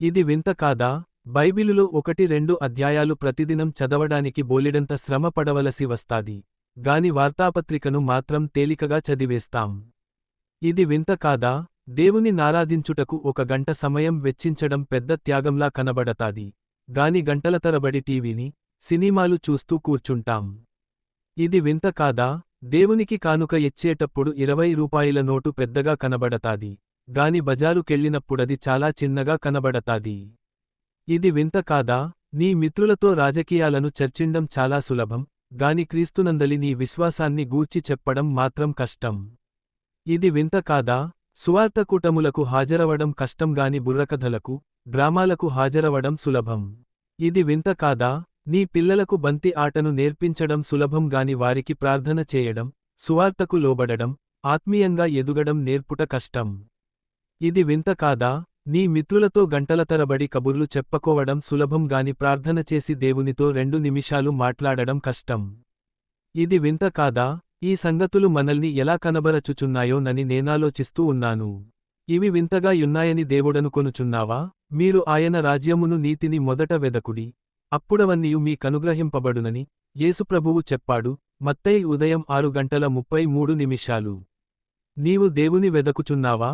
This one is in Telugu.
ఇది వింత కాదా? బైబిలులో 1-2 అధ్యాయాలు ప్రతిదినం చదవడానికి బోలెడంత శ్రమ పడవలసి వస్తాది. గాని వార్తాపత్రికను మాత్రం తేలికగా చదివేస్తాం. ఇది వింత కాదా? దేవుని నారాధించుటకు 1 గంట సమయం వెచ్చించడం పెద్ద త్యాగంలా కనబడతాది. గాని గంటల తరబడి టీవీని, సినిమాలు చూస్తూ కూర్చుంటాం. ఇది వింత కాదా? దేవునికి కానుక ఇచ్చేటప్పుడు 20 రూపాయల నోటు పెద్దగా కనబడతాది. గాని బజారుకెళ్ళినప్పుడది చాలా చిన్నగా కనబడతాది. ఇది వింత కాదా? నీ మిత్రులతో రాజకీయాలను చర్చిండం చాలా సులభం, గాని క్రీస్తునందలి నీ విశ్వాసాన్ని గూర్చి చెప్పడం మాత్రం కష్టం. ఇది వింత కాదా? సువార్త కూటములకు హాజరవడం కష్టం గాని బుర్రకథలకు, డ్రామాలకు హాజరవడం సులభం. ఇది వింత కాదా? నీ పిల్లలకు బంతి ఆటను నేర్పించడం సులభం గాని వారికి ప్రార్థన చేయడం, సువార్తకు లోబడడం, ఆత్మీయంగా ఎదుగడం నేర్పుట కష్టం. ఇది వింత కాదా? నీ మిత్రులతో గంటల తరబడి కబుర్లు చెప్పుకోవడం సులభం గాని ప్రార్థన చేసి దేవునితో 2 నిమిషాలు మాట్లాడడం కష్టం. ఇది వింత కాదా? ఈ సంగతులు మనల్ని ఎలా కనబరచుచున్నాయో నని నేనాలోచిస్తూ ఉన్నాను. ఇవి వింతగా యున్నాయని దేవుడనుకొనుచున్నావా? మీరు ఆయన రాజ్యమును నీతిని మొదట వెదకుడి, అప్పుడవన్నీయు మీకనుగ్రహింపబడునని యేసుప్రభువు చెప్పాడు. మత్తయి ఉదయం 6:33. నీవు దేవుని వెదకుచున్నావా?